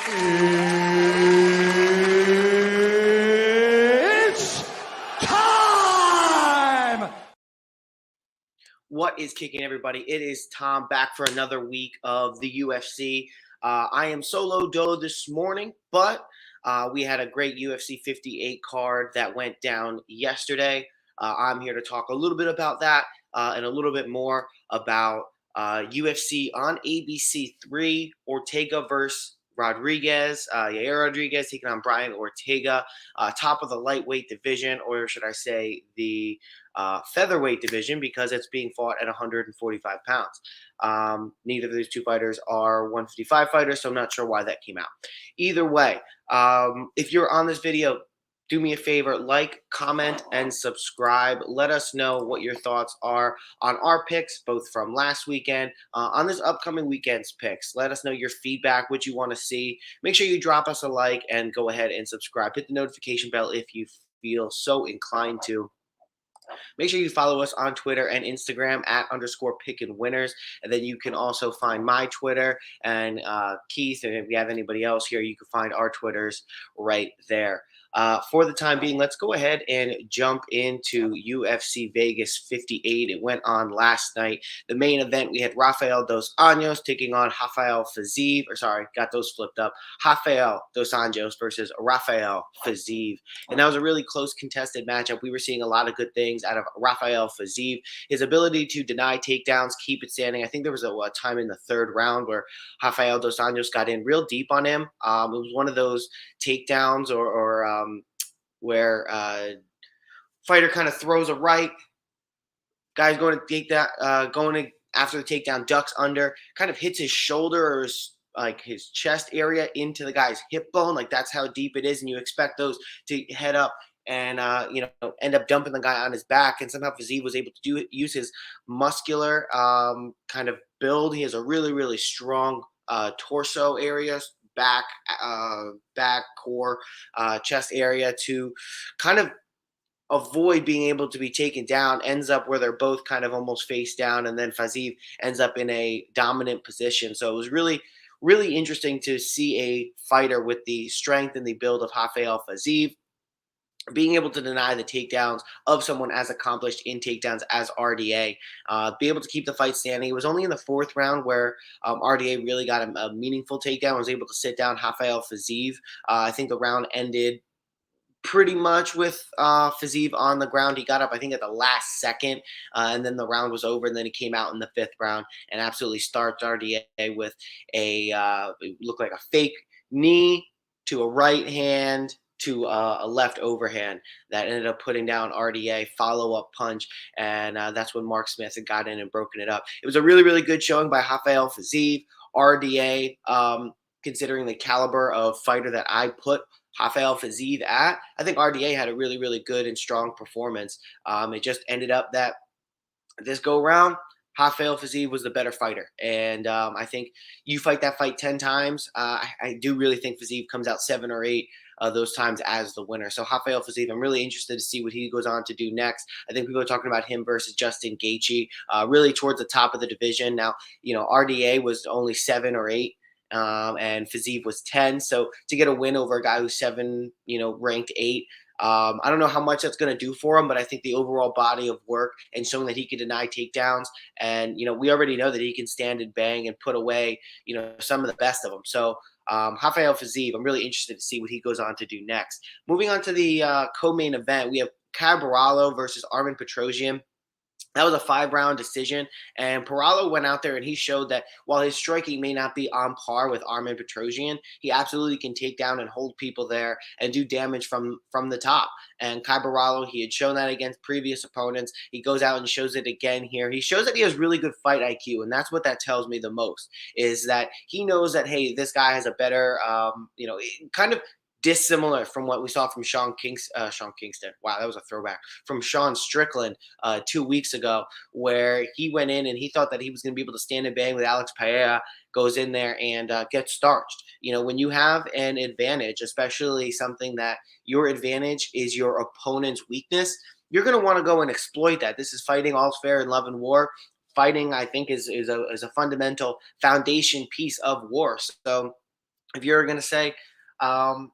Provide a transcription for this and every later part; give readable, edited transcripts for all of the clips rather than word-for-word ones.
It's time! What is kicking, everybody? It is Tom back for another week of the UFC. I am solo dolo this morning, but we had a great UFC 58 card that went down yesterday. I'm here to talk a little bit about that and a little bit more about UFC on ABC 3, Ortega versus Rodriguez, Yair Rodriguez taking on Brian Ortega, top of the lightweight division, or should I say the featherweight division, because it's being fought at 145 pounds. Neither of these two fighters are 155 fighters, so I'm not sure why that came out. Either way, if you're on this video, do me a favor, like, comment, and subscribe. Let us know what your thoughts are on our picks, both from last weekend, on this upcoming weekend's picks. Let us know your feedback, what you want to see. Make sure you drop us a like and go ahead and subscribe. Hit the notification bell if you feel so inclined to. Make sure you follow us on Twitter and Instagram at _Pickin winners. And then you can also find my Twitter and Keith. And if you have anybody else here, you can find our Twitters right there. For the time being, let's go ahead and jump into UFC Vegas 58. It went on last night. The main event, we had Rafael Dos Anjos taking on Rafael Fiziev. Got those flipped up. Rafael Dos Anjos versus Rafael Fiziev. And that was a really close contested matchup. We were seeing a lot of good things out of Rafael Fiziev. His ability to deny takedowns, keep it standing. I think there was a time in the third round where Rafael Dos Anjos got in real deep on him. It was one of those takedowns where fighter kind of throws a right, guy's going to take that, after the takedown, ducks under, kind of hits his shoulder or his chest area into the guy's hip bone. Like, that's how deep it is, and you expect those to head up and end up dumping the guy on his back. And somehow Fiziev was able to use his muscular kind of build. He has a really, really strong torso area, back, core, chest area, to kind of avoid being able to be taken down. Ends up where they're both kind of almost face down, and then Fiziev ends up in a dominant position. So it was really, really interesting to see a fighter with the strength and the build of Rafael Fiziev being able to deny the takedowns of someone as accomplished in takedowns as RDA, be able to keep the fight standing. It was only in the fourth round where RDA really got a meaningful takedown, was able to sit down Rafael Fiziev. I think the round ended pretty much with Fiziev on the ground. He got up, I think, at the last second, and then the round was over, and then he came out in the fifth round and absolutely starched RDA with it looked like a fake knee to a right hand to a left overhand that ended up putting down RDA, follow-up punch, and that's when Mark Smith had got in and broken it up. It was a really, really good showing by Rafael Fiziev. RDA, considering the caliber of fighter that I put Rafael Fiziev at, I think RDA had a really, really good and strong performance. It just ended up that this go-round, Rafael Fiziev was the better fighter. And I think you fight that fight 10 times. I do really think Fiziev comes out 7 or 8 those times as the winner. So Rafael Fiziev, I'm really interested to see what he goes on to do next. I think people are talking about him versus Justin Gaethje, really towards the top of the division. Now, RDA was only 7 or 8. And Fiziev was 10. So to get a win over a guy who's 7, ranked 8, I don't know how much that's going to do for him, but I think the overall body of work and showing that he can deny takedowns, and we already know that he can stand and bang and put away some of the best of them. So Rafael Fiziev, I'm really interested to see what he goes on to do next. Moving on to the co-main event, we have Cabarallo versus Armen Petrosyan. That was a 5-round decision, and Perallo went out there and he showed that while his striking may not be on par with Armen Petrosyan, he absolutely can take down and hold people there and do damage from the top. And Cabarallo, he had shown that against previous opponents. He goes out and shows it again here. He shows that he has really good fight IQ, and that's what that tells me the most, is that he knows that, hey, this guy has a better, kind of dissimilar from what we saw from Sean Kingston. Wow, that was a throwback. From Sean Strickland 2 weeks ago, where he went in and he thought that he was going to be able to stand and bang with Alex Pereira, goes in there and gets starched. When you have an advantage, especially something that your advantage is your opponent's weakness, you're going to want to go and exploit that. This is fighting, all's fair in love and war. Fighting, I think, is a fundamental foundation piece of war. So if you're going to say, um,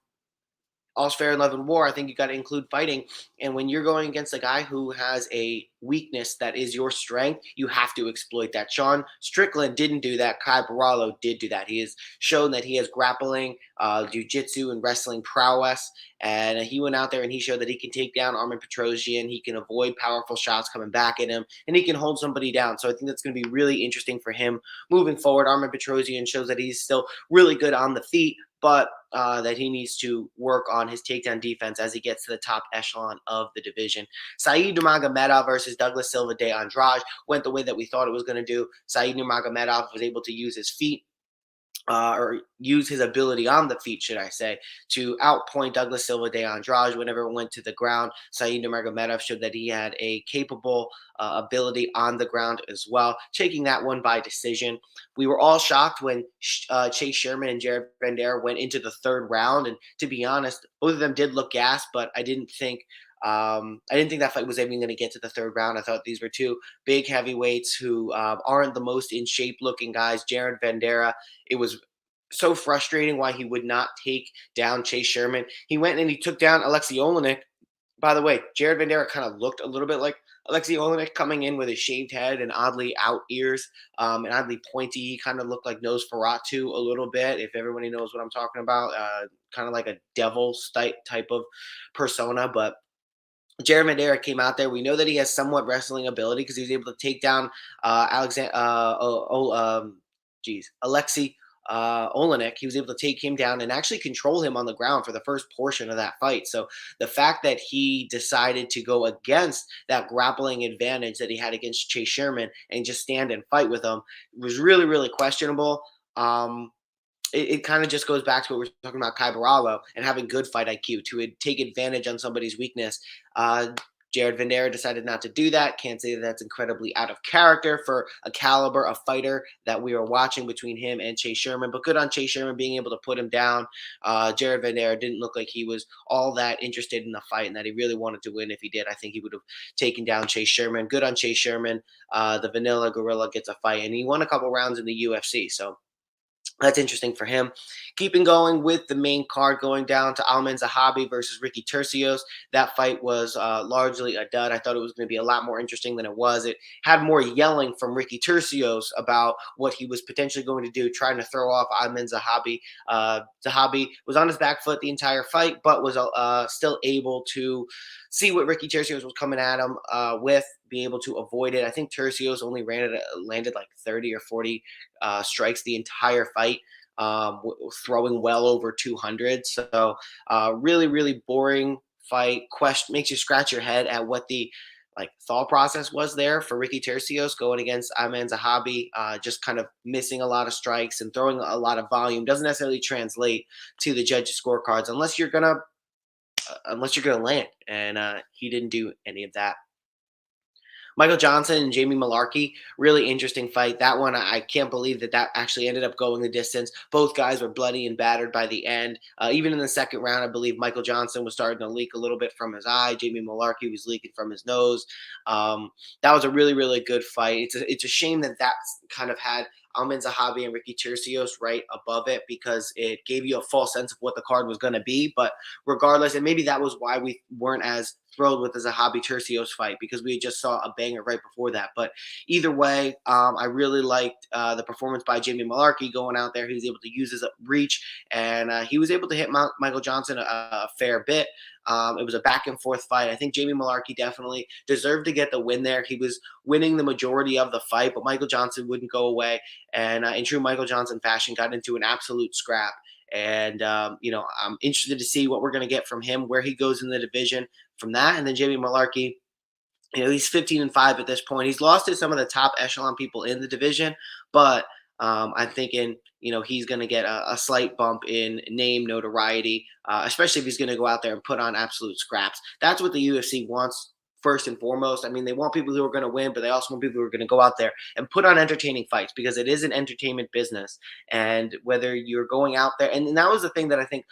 all's fair in love and war, I think you got to include fighting. And when you're going against a guy who has a weakness that is your strength, you have to exploit that. Sean Strickland didn't do that. Kai Barallo did do that. He has shown that he has grappling, jiu-jitsu, and wrestling prowess. And he went out there and he showed that he can take down Armin Petrosian. He can avoid powerful shots coming back at him, and he can hold somebody down. So I think that's going to be really interesting for him moving forward. Armin Petrosian shows that he's still really good on the feet, but that he needs to work on his takedown defense as he gets to the top echelon of the division. Said Nurmagomedov versus Douglas Silva de Andrade went the way that we thought it was going to do. Said Nurmagomedov was able to use his feet, or use his ability on the feet, should I say, to outpoint Douglas Silva de Andrade whenever it went to the ground. Said Nurmagomedov showed that he had a capable ability on the ground as well, taking that one by decision. We were all shocked when Chase Sherman and Jared Vanderaa went into the third round, and to be honest, both of them did look gassed, but I didn't think that fight was even going to get to the third round. I thought these were two big heavyweights who aren't the most in shape looking guys. Jared Vanderaa, it was so frustrating why he would not take down Chase Sherman. He went and he took down Alexei Olenek. By the way, Jared Vanderaa kind of looked a little bit like Alexei Olenek, coming in with a shaved head and oddly out ears, and oddly pointy. He kind of looked like Nosferatu a little bit, if everybody knows what I'm talking about. Kind of like a devil type of persona, but Jared Vanderaa came out there. We know that he has somewhat wrestling ability because he was able to take down Alexei Olenek. He was able to take him down and actually control him on the ground for the first portion of that fight. So the fact that he decided to go against that grappling advantage that he had against Chase Sherman and just stand and fight with him was really, really questionable. It kind of just goes back to what we're talking about, Kai Barallo, and having good fight IQ to take advantage on somebody's weakness. Jared Vanderaa decided not to do that. Can't say that that's incredibly out of character for a caliber of fighter that we were watching between him and Chase Sherman, but good on Chase Sherman being able to put him down. Jared Vanderaa didn't look like he was all that interested in the fight and that he really wanted to win. If he did, I think he would have taken down Chase Sherman. Good on Chase Sherman. The Vanilla Gorilla gets a fight, and he won a couple rounds in the UFC, so that's interesting for him. Keeping going with the main card, going down to Alman Zahabi versus Ricky Tercios. That fight was largely a dud. I thought it was going to be a lot more interesting than it was. It had more yelling from Ricky Tercios about what he was potentially going to do, trying to throw off Alman Zahabi. Zahabi was on his back foot the entire fight, but was still able to see what Ricky Tercios was coming at him with, be able to avoid it. I think Tercios only landed like 30 or 40 strikes the entire fight, throwing well over 200. So really, really boring fight. Makes you scratch your head at what the thought process was there for Ricky Tercios going against Alman Zahabi. Just kind of missing a lot of strikes and throwing a lot of volume doesn't necessarily translate to the judges' scorecards unless you're gonna land. And he didn't do any of that. Michael Johnson and Jamie Mullarkey, really interesting fight. That one, I can't believe that actually ended up going the distance. Both guys were bloody and battered by the end. Even in the second round, I believe Michael Johnson was starting to leak a little bit from his eye. Jamie Mullarkey was leaking from his nose. That was a really, really good fight. It's a shame that kind of had Alman Zahabi and Ricky Tercios right above it because it gave you a false sense of what the card was going to be. But regardless, and maybe that was why we weren't as thrilled with the Zahabi Tercios fight because we just saw a banger right before that. But either way, I really liked the performance by Jamie Mullarkey going out there. He was able to use his reach, and he was able to hit Michael Johnson a fair bit. It was a back and forth fight. I think Jamie Mullarkey definitely deserved to get the win there. He was winning the majority of the fight, but Michael Johnson wouldn't go away. And in true Michael Johnson fashion, got into an absolute scrap. And, I'm interested to see what we're going to get from him, where he goes in the division from that. And then Jamie Mullarkey, he's 15-5 at this point. He's lost to some of the top echelon people in the division, but I'm thinking, he's going to get a slight bump in name notoriety, especially if he's going to go out there and put on absolute scraps. That's what the UFC wants first and foremost. I mean, they want people who are going to win, but they also want people who are going to go out there and put on entertaining fights because it is an entertainment business. And whether you're going out there, and that was the thing that I think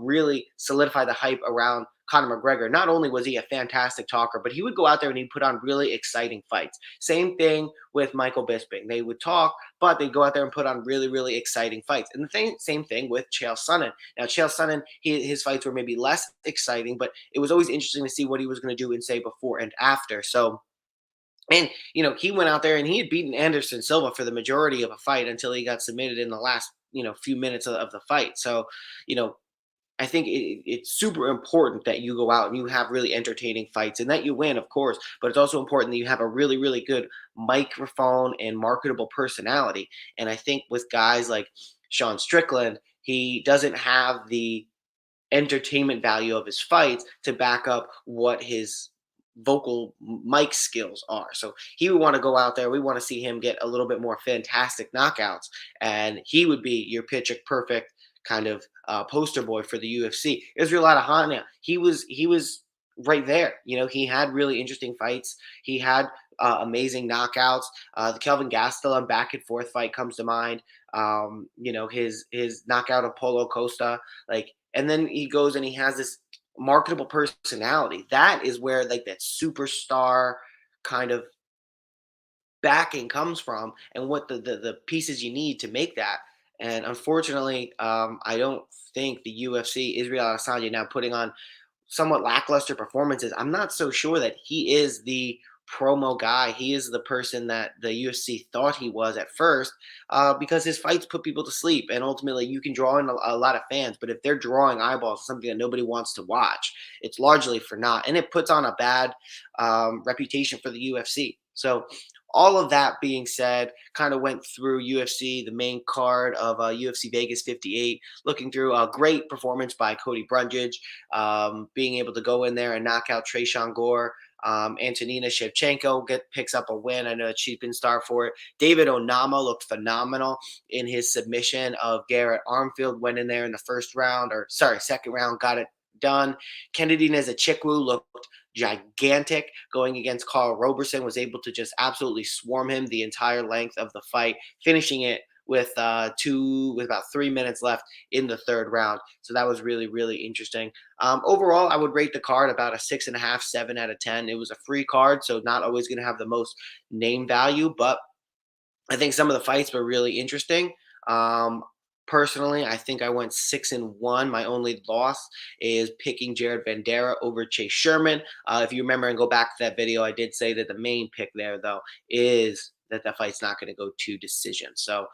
really solidified the hype around Conor McGregor, not only was he a fantastic talker, but he would go out there and he'd put on really exciting fights. Same thing with Michael Bisping. They would talk, but they'd go out there and put on really, really exciting fights. And same thing with Chael Sonnen. Now, Chael Sonnen, his fights were maybe less exciting, but it was always interesting to see what he was going to do and say before and after. So, and he went out there and he had beaten Anderson Silva for the majority of a fight until he got submitted in the last few minutes of the fight. So, you know, I think it's super important that you go out and you have really entertaining fights and that you win, of course, but it's also important that you have a really, really good microphone and marketable personality. And I think with guys like Sean Strickland, he doesn't have the entertainment value of his fights to back up what his vocal mic skills are. So he would want to go out there. We want to see him get a little bit more fantastic knockouts, and he would be your pitch perfect kind of poster boy for the UFC. Israel Adesanya, he was right there. He had really interesting fights. He had amazing knockouts. The Kelvin Gastelum back and forth fight comes to mind. His knockout of Paulo Costa, and then he goes and he has this marketable personality. That is where that superstar kind of backing comes from, and what the pieces you need to make that. And unfortunately, I don't think the UFC, Israel Adesanya, now putting on somewhat lackluster performances. I'm not so sure that he is the promo guy. He is the person that the UFC thought he was at first, because his fights put people to sleep. And ultimately, you can draw in a lot of fans, but if they're drawing eyeballs, something that nobody wants to watch, it's largely for naught. And it puts on a bad reputation for the UFC. So all of that being said, kind of went through UFC, the main card of UFC Vegas 58, looking through a great performance by Cody Brundage, being able to go in there and knock out Tresean Gore. Antonina Shevchenko picks up a win. I know that she's been star for it. David Onama looked phenomenal in his submission of Garrett Armfield. Went in there in the second round, got it done. Kennedy Nzechukwu looked gigantic going against Carl Roberson, was able to just absolutely swarm him the entire length of the fight, finishing it with about 3 minutes left in the third round. So that was really, really interesting. Overall, I would rate the card about a 6.5, 7 out of 10. It was a free card, so not always going to have the most name value, but I think some of the fights were really interesting. Personally, I think I went 6-1. My only loss is picking Jared Vanderaa over Chase Sherman. If you remember and go back to that video, I did say that the main pick there, though, is that the fight's not going to go to decision. So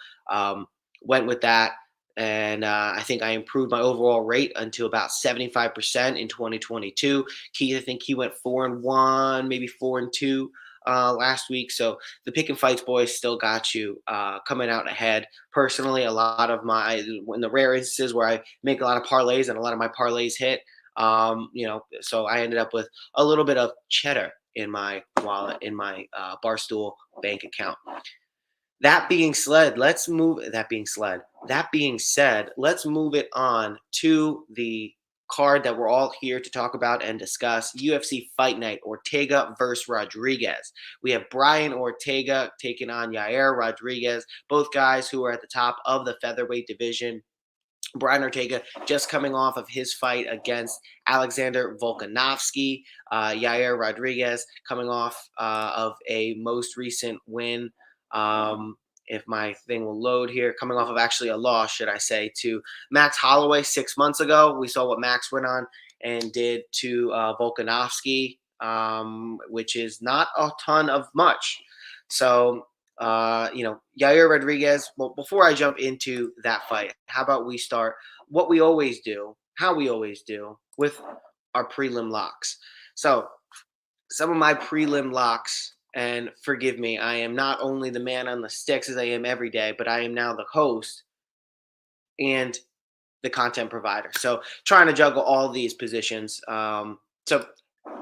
went with that. And I think I improved my overall rate until about 75% in 2022. Keith, I think he went 4-1, maybe 4-2 last week. So the Pick and Fights boys still got you coming out ahead. Personally, in the rare instances where I make a lot of parlays and a lot of my parlays hit, so I ended up with a little bit of cheddar in my wallet, in my Barstool bank account. That being said, let's move it on to the card that we're all here to talk about and discuss. UFC Fight Night, Ortega versus Rodriguez. We have Brian Ortega taking on Yair Rodriguez, both guys who are at the top of the featherweight division. Brian Ortega just coming off of his fight against Alexander Volkanovski. Yair Rodriguez coming off of a most recent win. If my thing will load here, coming off of actually a loss, should I say, to Max Holloway 6 months ago. We saw what Max went on and did to Volkanovski, which is not a ton of much. So, Yair Rodriguez, well, before I jump into that fight, how about we start how we always do with our prelim locks. So some of my prelim locks, and forgive me, I am not only the man on the sticks as I am every day, but I am now the host and the content provider. So trying to juggle all these positions. So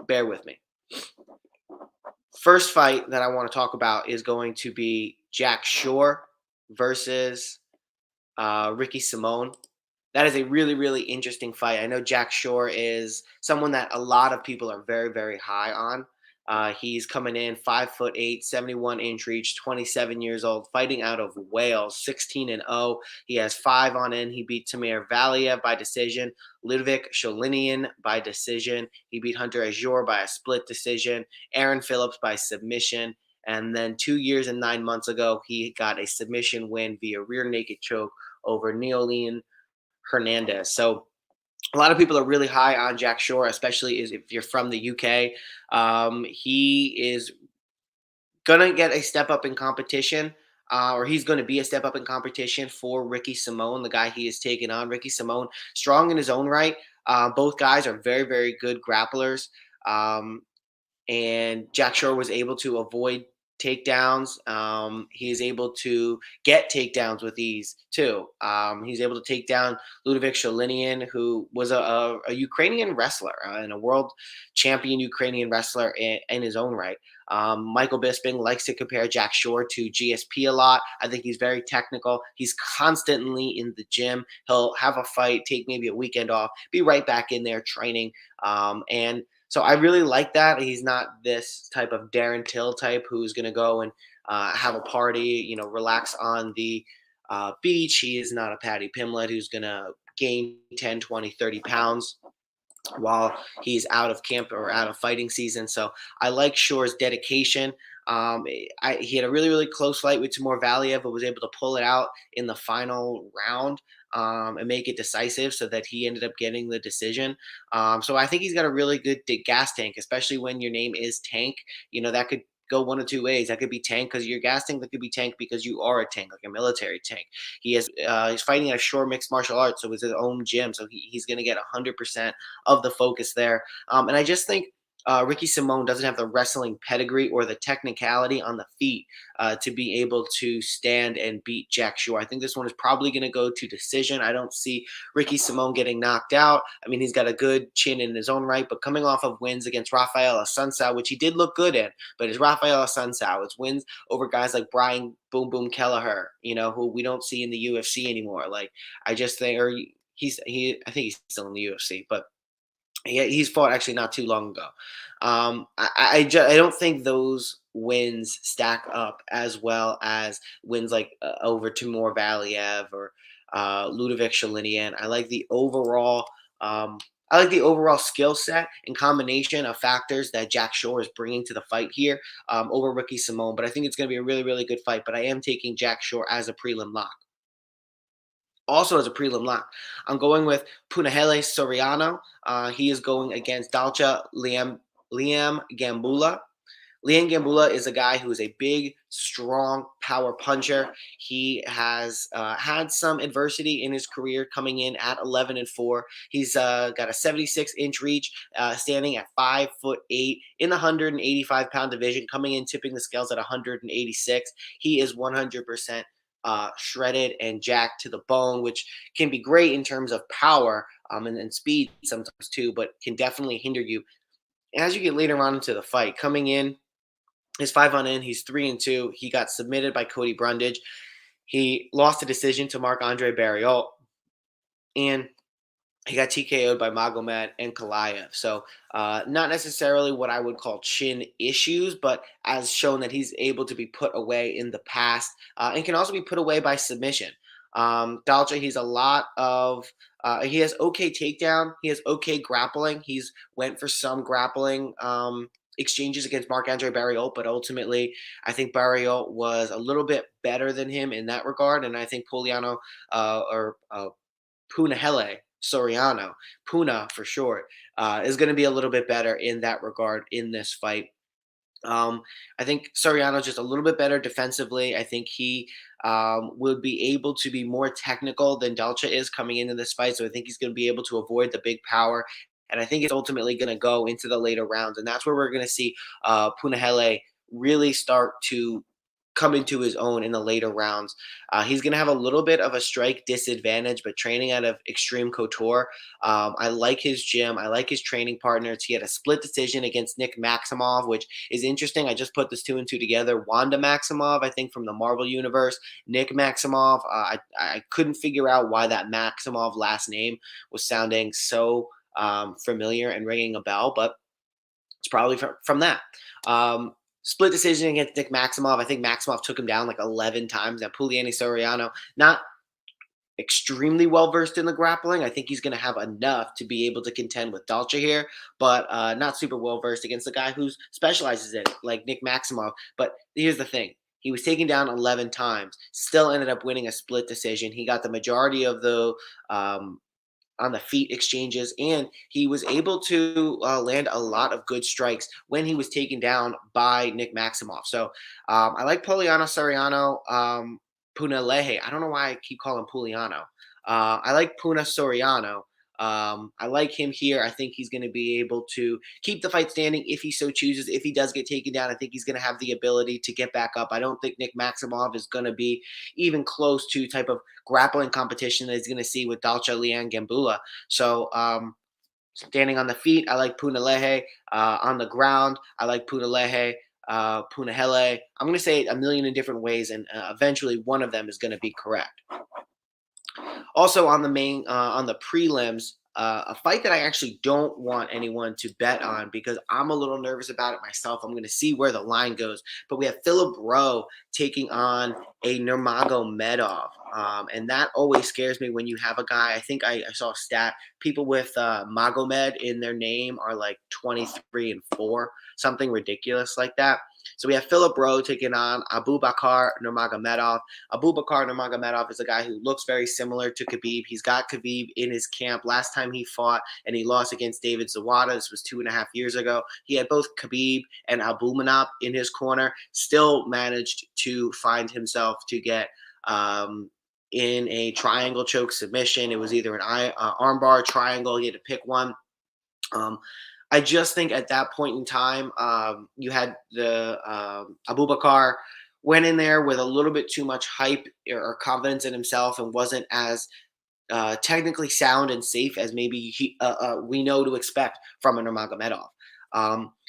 bear with me. First fight that I want to talk about is going to be Jack Shore versus Ricky Simone. That is a really, really interesting fight. I know Jack Shore is someone that a lot of people are very, very high on. He's coming in 5'8", 71-inch reach, 27 years old, fighting out of Wales, 16-0. He has 5 on in. He beat Tamir Valiev by decision, Ludovic Sholinian by decision. He beat Hunter Azure by a split decision, Aaron Phillips by submission. And then 2 years and 9 months ago, he got a submission win via rear naked choke over Neolene Hernandez. So a lot of people are really high on Jack Shore, especially if you're from the UK. He is going to get a step up in competition, or he's going to be a step up in competition for Ricky Simone, the guy he has taken on. Ricky Simone, strong in his own right. Both guys are very, very good grapplers. And Jack Shore was able to avoid takedowns. He is able to get takedowns with ease too. He's able to take down Ludovic Sholinian, who was a Ukrainian wrestler and a world champion Ukrainian wrestler in his own right. Michael Bisping likes to compare Jack Shore to GSP a lot. I think he's very technical. He's constantly in the gym. He'll have a fight, take maybe a weekend off, be right back in there training. And so I really like that. He's not this type of Darren Till type who's going to go and have a party, relax on the beach. He is not a Patty Pimlet who's going to gain 10, 20, 30 pounds while he's out of camp or out of fighting season. So I like Shore's dedication. He had a really, really close fight with Timur Valiev, but was able to pull it out in the final round and make it decisive so that he ended up getting the decision. So I think he's got a really good gas tank, especially when your name is Tank. That could go one of two ways. That could be tank because you're gas tank. That could be tank because you are a tank, like a military tank. He's fighting at a Shore mixed martial arts, so it's his own gym. So he's going to get 100% of the focus there. And I just think Ricky Simone doesn't have the wrestling pedigree or the technicality on the feet to be able to stand and beat Jack Shore. I think this one is probably going to go to decision. I don't see Ricky Simone getting knocked out. I mean, he's got a good chin in his own right, but coming off of wins against Rafael Assunção, which he did look good in, but it's Rafael Assunção. It's wins over guys like Brian Boom Boom Kelleher, who we don't see in the UFC anymore. Like, I just think, or I think he's still in the UFC, but he's fought actually not too long ago. I don't think those wins stack up as well as wins like over Timur Valiev or Ludovic Sholinian. I like the overall skill set and combination of factors that Jack Shore is bringing to the fight here over Ricky Simone. But I think it's going to be a really, really good fight. But I am taking Jack Shore as a prelim lock. Also as a prelim lock, I'm going with Punahele Soriano. He is going against Dalcha Liam Gambula. Liam Gambula is a guy who is a big, strong power puncher. He has had some adversity in his career coming in at 11-4. He's got a 76-inch reach, standing at 5'8" in the 185-pound division, coming in tipping the scales at 186. He is 100% shredded and jacked to the bone, which can be great in terms of power and speed sometimes too, but can definitely hinder you as you get later on into the fight. Coming in, his 5 on in, he's 3-2. He got submitted by Cody Brundage. He lost a decision to Marc-Andre Barriault, and he got TKO'd by Magomed Ankalaev. So not necessarily what I would call chin issues, but as shown that he's able to be put away in the past and can also be put away by submission. Dalcha, he has okay takedown. He has okay grappling. He's went for some grappling exchanges against Marc-Andre Barriault, but ultimately I think Barriault was a little bit better than him in that regard. And I think Punahele Soriano, Puna for short, is going to be a little bit better in that regard in this fight. I think Soriano's just a little bit better defensively. I think he would be able to be more technical than Dalcha is coming into this fight. So I think he's going to be able to avoid the big power. And I think it's ultimately going to go into the later rounds. And that's where we're going to see Punahele really start to come into his own in the later rounds. He's going to have a little bit of a strike disadvantage, but training out of Extreme Couture. I like his gym. I like his training partners. He had a split decision against Nick Maximov, which is interesting. I just put this 2 and 2 together. Wanda Maximov, I think from the Marvel Universe. Nick Maximov, I couldn't figure out why that Maximov last name was sounding so familiar and ringing a bell, but It's probably from that. Split decision against Nick Maximov. I think Maximov took him down like 11 times. Now, Pugliani Soriano, not extremely well versed in the grappling. I think he's going to have enough to be able to contend with Dalcha here, but not super well versed against a guy who specializes in it, like Nick Maximov. But here's the thing. He was taken down 11 times, still ended up winning a split decision. He got the majority of the on the feet exchanges, and he was able to land a lot of good strikes when he was taken down by Nick Maximov. So I like Poliano Soriano. Punalehe. I don't know why I keep calling Puliano. I like Puna Soriano. I like him here. I think he's going to be able to keep the fight standing if he so chooses. If he does get taken down, I think he's going to have the ability to get back up. I don't think Nick Maximov is going to be even close to type of grappling competition that he's going to see with Dalcha Liang Gambula. So standing on the feet, I like Punalehe. On the ground, I like Punalehe. Punahele. I'm going to say it a million in different ways, and eventually one of them is going to be correct. Also on the prelims, a fight that I actually don't want anyone to bet on because I'm a little nervous about it myself. I'm going to see where the line goes. But we have Philip Rowe taking on a Nurmagomedov. And that always scares me when you have a guy. I think I saw a stat. People with Magomed in their name are like 23-4, something ridiculous like that. So we have Philip Rowe taking on Abubakar Nurmagomedov. Abubakar Nurmagomedov is a guy who looks very similar to Khabib. He's got Khabib in his camp. Last time he fought and he lost against David Zawada, this was 2.5 years ago. He had both Khabib and Abumanap in his corner. Still managed to find himself to get in a triangle choke submission. It was either an armbar, triangle. He had to pick one. I just think at that point in time, you had the Abubakar went in there with a little bit too much hype or confidence in himself and wasn't as technically sound and safe as maybe we know to expect from a Nurmagomedov.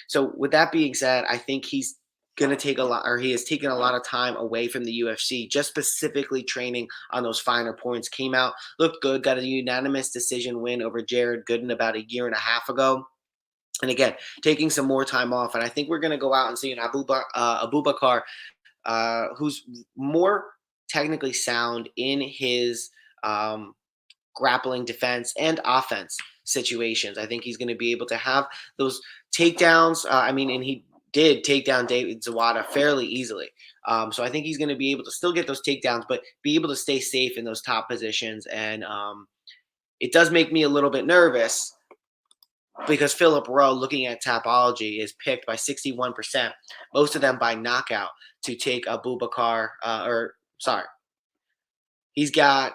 So with that being said, I think he's going to take a lot, or he has taken a lot of time away from the UFC, just specifically training on those finer points. Came out, looked good, got a unanimous decision win over Jared Gooden about 1.5 years ago. And again, taking some more time off. And I think we're going to go out and see an Abubakar who's more technically sound in his grappling defense and offense situations. I think he's going to be able to have those takedowns. And he did take down David Zawada fairly easily. So I think he's going to be able to still get those takedowns, but be able to stay safe in those top positions. And it does make me a little bit nervous because Philip Rowe, looking at Tapology, is picked by 61%, most of them by knockout, to take Abubakar. He's got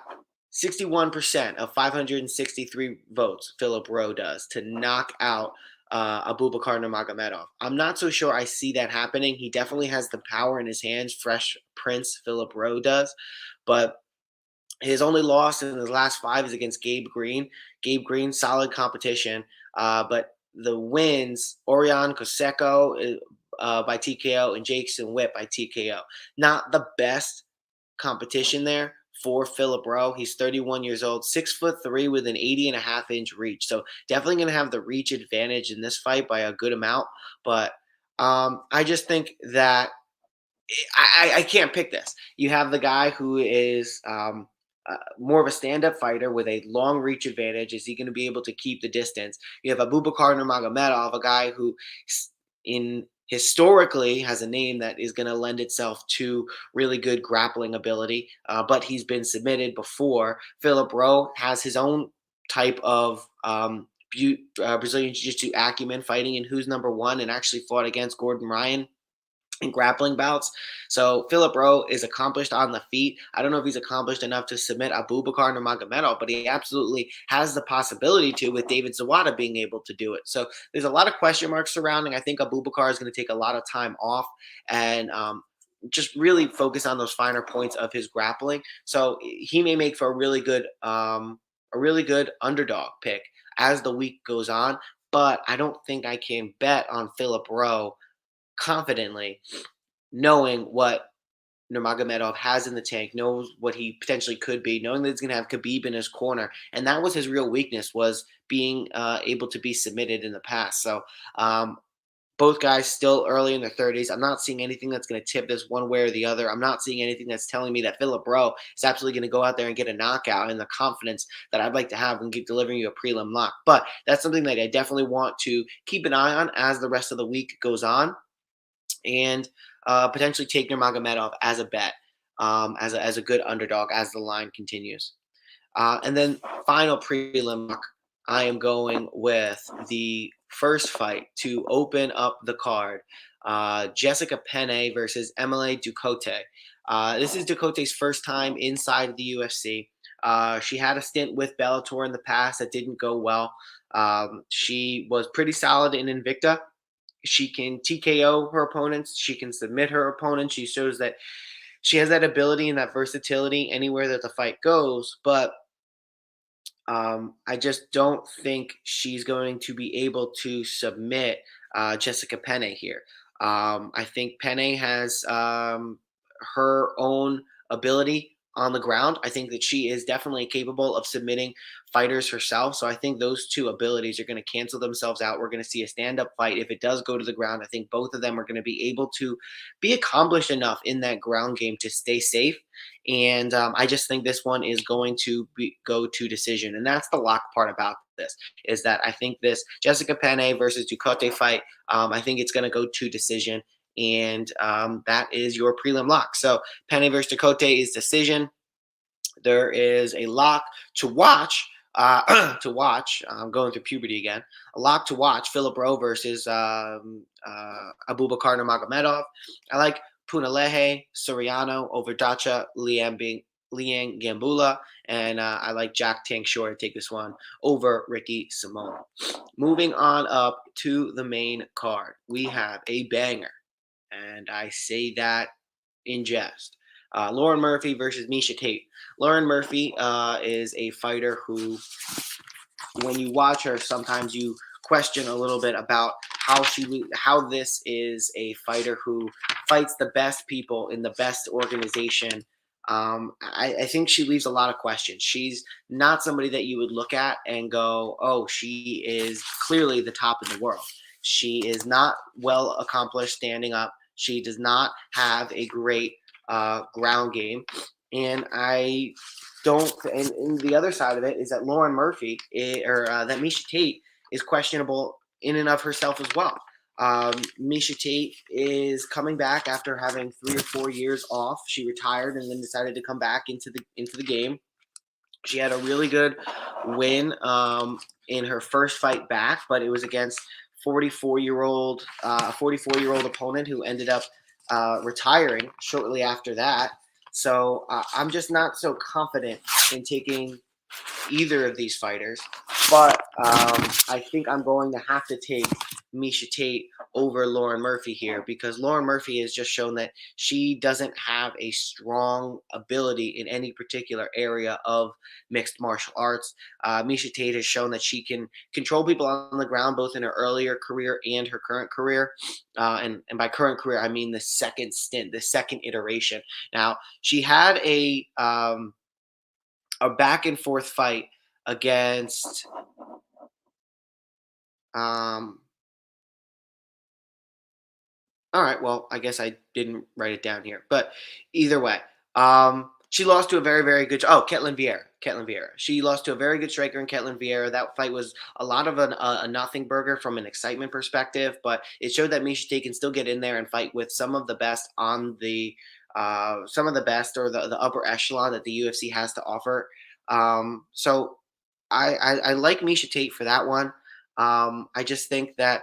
61% of 563 votes, Philip Rowe does, to knock out Abubakar Nurmagomedov. I'm not so sure I see that happening. He definitely has the power in his hands, Fresh Prince Philip Rowe does, but his only loss in his last 5 is against Gabe Green. Gabe Green, solid competition. But the wins, Orion Cosecco by TKO and Jason Whip by TKO. Not the best competition there for Philip Rowe. He's 31 years old, 6'3" with an 80.5-inch reach. So definitely going to have the reach advantage in this fight by a good amount. But I just think that I can't pick this. You have the guy who is more of a stand-up fighter with a long reach advantage. Is he going to be able to keep the distance? You have Abubakar Nurmagomedov, a guy who historically has a name that is going to lend itself to really good grappling ability, but he's been submitted before. Philip Rowe has his own type of Brazilian Jiu-Jitsu acumen, fighting in Who's Number One, and actually fought against Gordon Ryan in grappling bouts. So Philip Rowe is accomplished on the feet. I don't know if he's accomplished enough to submit Abubakar Nurmagomedov, but he absolutely has the possibility to, with David Zawada being able to do it. So there's a lot of question marks surrounding. I think Abubakar is going to take a lot of time off and just really focus on those finer points of his grappling. So he may make for a really good underdog pick as the week goes on, but I don't think I can bet on Philip Rowe confidently, knowing what Nurmagomedov has in the tank, knows what he potentially could be, knowing that he's going to have Khabib in his corner. And that was his real weakness, was being able to be submitted in the past. So Both guys still early in their 30s. I'm not seeing anything that's going to tip this one way or the other. I'm not seeing anything that's telling me that Philip Rowe is absolutely going to go out there and get a knockout and the confidence that I'd like to have and keep delivering you a prelim lock. But that's something that I definitely want to keep an eye on as the rest of the week goes on, and potentially take Nurmagomedov as a bet, as a good underdog as the line continues. And then final prelim lock, I am going with the first fight to open up the card. Jessica Penne versus Emily Ducote. This is Ducote's first time inside the UFC. She had a stint with Bellator in the past that didn't go well. She was pretty solid in Invicta. She can TKO her opponents. She can submit her opponents. She shows that she has that ability and that versatility anywhere that the fight goes. But I just don't think she's going to be able to submit Jessica Penne here. I think Penne has her own ability on the ground. I think that she is definitely capable of submitting fighters herself. So I think those two abilities are going to cancel themselves out. We're going to see a stand-up fight. If it does go to the ground, I think both of them are going to be able to be accomplished enough in that ground game to stay safe. And I just think this one is going to go to decision. And that's the lock part about this, is that I think this Jessica Penne versus Ducote fight, I think it's going to go to decision. And that is your prelim lock. So Penne versus Ducote is decision. There is a lock to watch. I'm going through puberty again. A lock to watch: Philip Rowe versus Abubakar Nurmagomedov. I like Punalehe Soriano over Dacha Liang Gambula, and I like Jack Tank Shore to take this one over Ricky Simone. Moving on up to the main card, we have a banger, and I say that in jest. Lauren Murphy versus Miesia Tate. Lauren Murphy is a fighter who, when you watch her, sometimes you question a little bit about how this is a fighter who fights the best people in the best organization. I think she leaves a lot of questions. She's not somebody that you would look at and go, oh, she is clearly the top in the world. She is not well accomplished standing up. She does not have a great ground game. And I don't, and the other side of it is that Lauren Murphy, that Miesia Tate is questionable in and of herself as well. Miesia Tate is coming back after having 3 or 4 years off. She retired and then decided to come back into the game. She had a really good win in her first fight back, but it was against 44-year-old opponent who ended up retiring shortly after that. So I'm just not so confident in taking either of these fighters, but I think I'm going to have to take Miesia Tate over Lauren Murphy here, because Lauren Murphy has just shown that she doesn't have a strong ability in any particular area of mixed martial arts. Miesia Tate has shown that she can control people on the ground, both in her earlier career and her current career. And by current career, I mean the second stint, the second iteration. Now, she had a back and forth fight against all right, well, I guess I didn't write it down here, but either way, she lost to a very, very good Ketlin Vieira. She lost to a very good striker in Ketlin Vieira. That fight was a lot of a nothing burger from an excitement perspective, but it showed that Miesia Tate can still get in there and fight with some of the best on the some of the best, or the upper echelon that the UFC has to offer. So I like Miesia Tate for that one. I just think that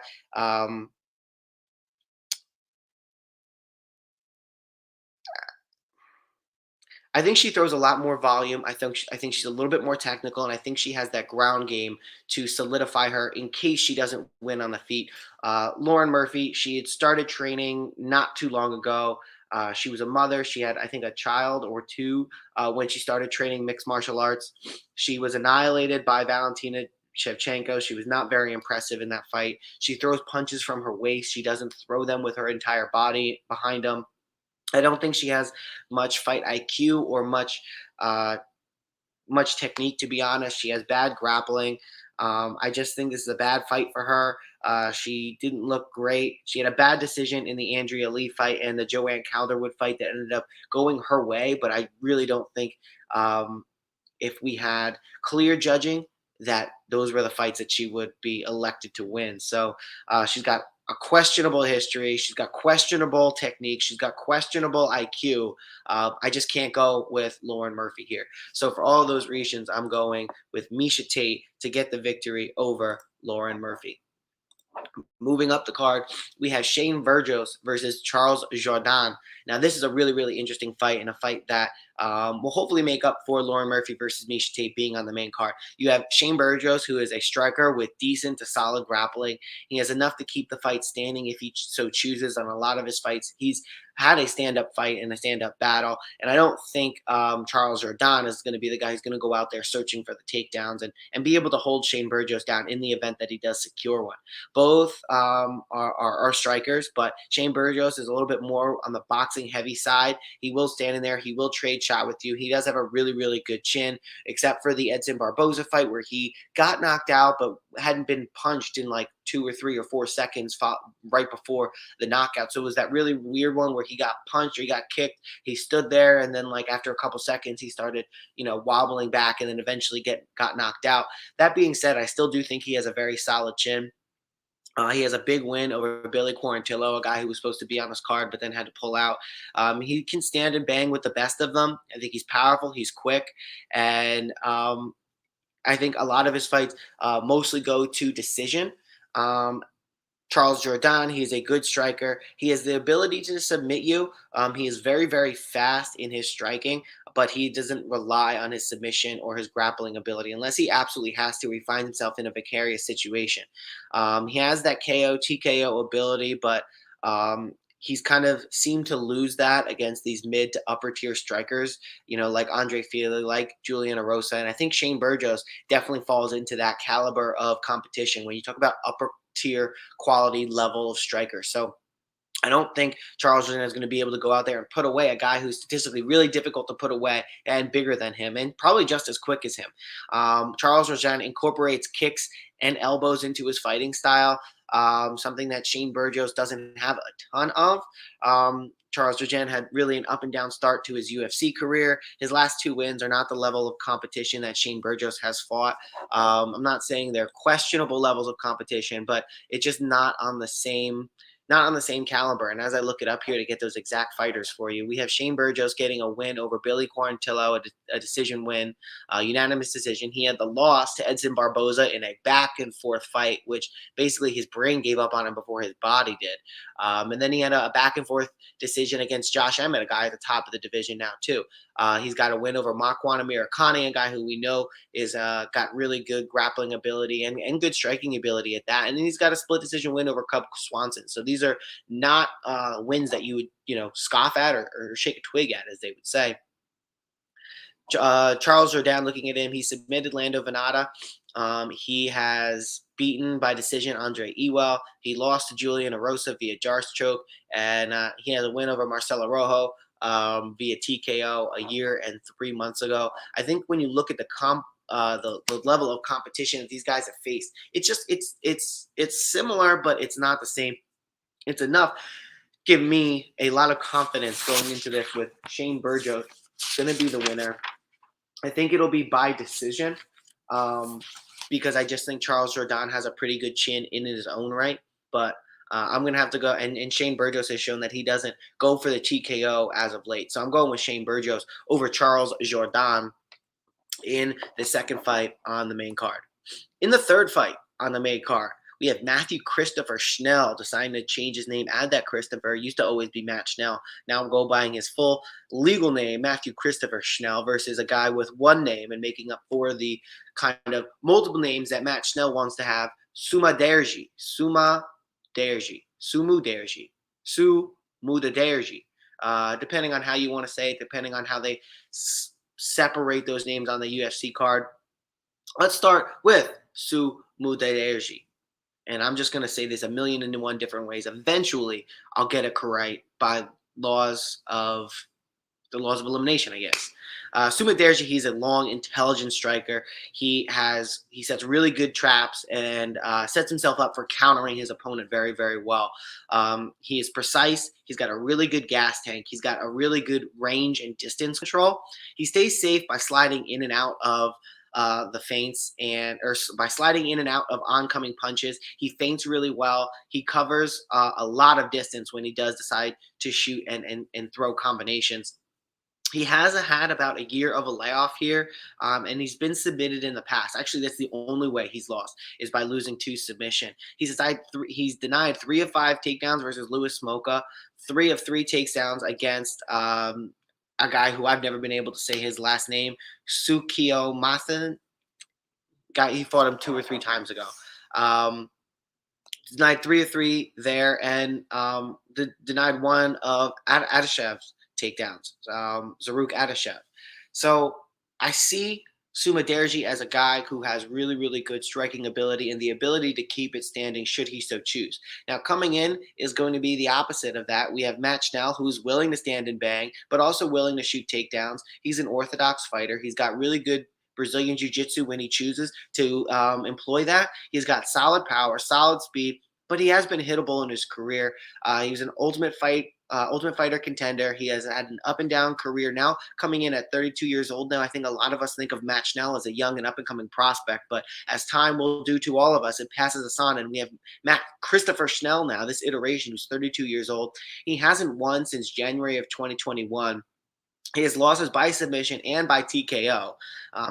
I think she throws a lot more volume. I think she's a little bit more technical, and I think she has that ground game to solidify her in case she doesn't win on the feet. Lauren Murphy, she had started training not too long ago. She was a mother. She had, I think, a child or two when she started training mixed martial arts. She was annihilated by Valentina Shevchenko. She was not very impressive in that fight. She throws punches from her waist. She doesn't throw them with her entire body behind them. I don't think she has much fight IQ or much technique, to be honest. She has bad grappling. I just think this is a bad fight for her. She didn't look great. She had a bad decision in the Andrea Lee fight and the Joanne Calderwood fight that ended up going her way. But I really don't think if we had clear judging, that those were the fights that she would be elected to win. So she's got a questionable history. She's got questionable technique. She's got questionable IQ. I just can't go with Lauren Murphy here. So for all of those reasons, I'm going with Miesia Tate to get the victory over Lauren Murphy. Moving up the card, we have Shane Burgos versus Charles Jourdain. Now, this is a really, really interesting fight, and a fight that will hopefully make up for Lauren Murphy versus Miesia Tate being on the main card. You have Shane Burgos, who is a striker with decent to solid grappling. He has enough to keep the fight standing if he so chooses. On a lot of his fights, he's had a stand-up fight and a stand-up battle, and I don't think Charles Jourdain is going to be the guy who's going to go out there searching for the takedowns and be able to hold Shane Burgos down in the event that he does secure one. Both are strikers, but Shane Burgos is a little bit more on the boxing heavy side. He will stand in there. He will trade shot with you. He does have a really, really good chin, except for the Edson Barboza fight where he got knocked out but hadn't been punched in like 2 or 3 or 4 seconds right before the knockout. So it was that really weird one where he got punched or he got kicked. He stood there, and then like after a couple seconds, he started, wobbling back, and then eventually got knocked out. That being said, I still do think he has a very solid chin. He has a big win over Billy Quarantillo, a guy who was supposed to be on his card but then had to pull out. He can stand and bang with the best of them. I think he's powerful. He's quick. And I think a lot of his fights mostly go to decision. Charles Jourdain, he is a good striker. He has the ability to submit you. He is very, very fast in his striking, but he doesn't rely on his submission or his grappling ability unless he absolutely has to. He finds himself in a precarious situation. He has that KO, TKO ability, but he's kind of seemed to lose that against these mid to upper tier strikers, like Andre Fili, like Julian Erosa. And I think Shane Burgos definitely falls into that caliber of competition when you talk about upper tier quality level of striker. So I don't think Charles Jourdain is going to be able to go out there and put away a guy who's statistically really difficult to put away and bigger than him and probably just as quick as him. Charles Jourdain incorporates kicks and elbows into his fighting style, something that Shane Burgos doesn't have a ton of. Charles Jourdain had really an up and down start to his UFC career. His last 2 wins are not the level of competition that Shane Burgos has fought. I'm not saying they're questionable levels of competition, but it's just not on the same caliber. And as I look it up here to get those exact fighters for you, we have Shane Burgos getting a win over Billy Quarantillo, a decision win, unanimous decision. He had the loss to Edson Barboza in a back and forth fight, which basically his brain gave up on him before his body did. And then he had a back and forth decision against Josh Emmett, a guy at the top of the division now too. He's got a win over Makwan Amirkhani, a guy who we know is got really good grappling ability and good striking ability at that. And then he's got a split decision win over Cub Swanson. So these are not wins that you would scoff at or shake a twig at, as they would say. Charles Jourdain, looking at him, he submitted Lando Venata. He has beaten by decision Andre Ewell. He lost to Julian Erosa via jar choke, and he has a win over Marcelo Rojo via TKO a year and 3 months ago. I think when you look at the level of competition that these guys have faced, it's similar, but it's not the same. It's enough give me a lot of confidence going into this with Shane Burgos going to be the winner. I think it'll be by decision because I just think Charles Jourdain has a pretty good chin in his own right. But I'm going to have to go. And Shane Burgos has shown that he doesn't go for the TKO as of late. So I'm going with Shane Burgos over Charles Jourdain in the second fight on the main card. In the third fight on the main card, we have Matthew Christopher Schnell deciding to change his name. Add that Christopher. Used to always be Matt Schnell. Now I'm going by his full legal name, Matthew Christopher Schnell, versus a guy with one name and making up for the kind of multiple names that Matt Schnell wants to have. Sumudaerji. Depending on how you want to say it, depending on how they separate those names on the UFC card. Let's start with Sumudaerji. And I'm just going to say this 1,000,001 different ways. Eventually, I'll get it correct by laws of the laws of elimination, I guess. Sumudaerji, he's a long, intelligent striker. He sets really good traps and sets himself up for countering his opponent very, very well. He is precise. He's got a really good gas tank. He's got a really good range and distance control. He stays safe by sliding in and out of the feints or by sliding in and out of oncoming punches. He feints really well. He covers a lot of distance when he does decide to shoot and throw combinations. He has had about a year of a layoff here, and he's been submitted in the past. Actually, that's the only way he's lost is by losing to submission. He's denied 3 of 5 takedowns versus Louis Smolka, 3 of 3 takedowns against a guy who I've never been able to say his last name, Sukio Mathan. He fought him 2 or 3 times ago. Denied 3 of 3 there, and denied 1 of Adashev's takedowns, Zaruk Adashev. So I see Sumudaerji as a guy who has really, really good striking ability and the ability to keep it standing should he so choose. Now, coming in is going to be the opposite of that. We have Matt Schnell, who's willing to stand and bang, but also willing to shoot takedowns. He's an orthodox fighter. He's got really good Brazilian jiu-jitsu when he chooses to employ that. He's got solid power, solid speed, but he has been hittable in his career. He was an Ultimate Fighter contender. He has had an up and down career now, coming in at 32 years old now. I think a lot of us think of Matt Schnell as a young and up and coming prospect, but as time will do to all of us, it passes us on. And we have Christopher Schnell now, this iteration, who's 32 years old. He hasn't won since January of 2021. His losses by submission and by TKO.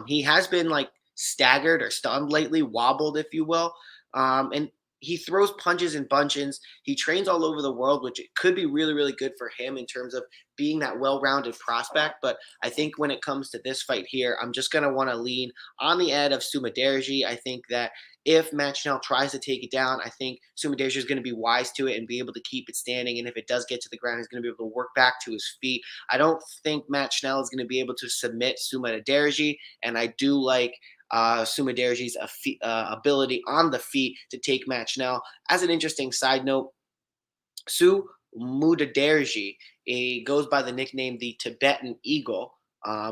He has been like staggered or stunned lately, wobbled, if you will. And he throws punches and bunches. He trains all over the world, which could be really, really good for him in terms of being that well-rounded prospect. But I think when it comes to this fight here, I'm just going to want to lean on the edge of Sumudaerji. I think that if Matt Schnell tries to take it down, I think Sumudaerji is going to be wise to it and be able to keep it standing. And if it does get to the ground, he's going to be able to work back to his feet. I don't think Matt Schnell is going to be able to submit Sumudaerji, and I do like Sumudaerji's ability on the feet to take Matt Schnell. As an interesting side note, Sumudaerji goes by the nickname the Tibetan Eagle,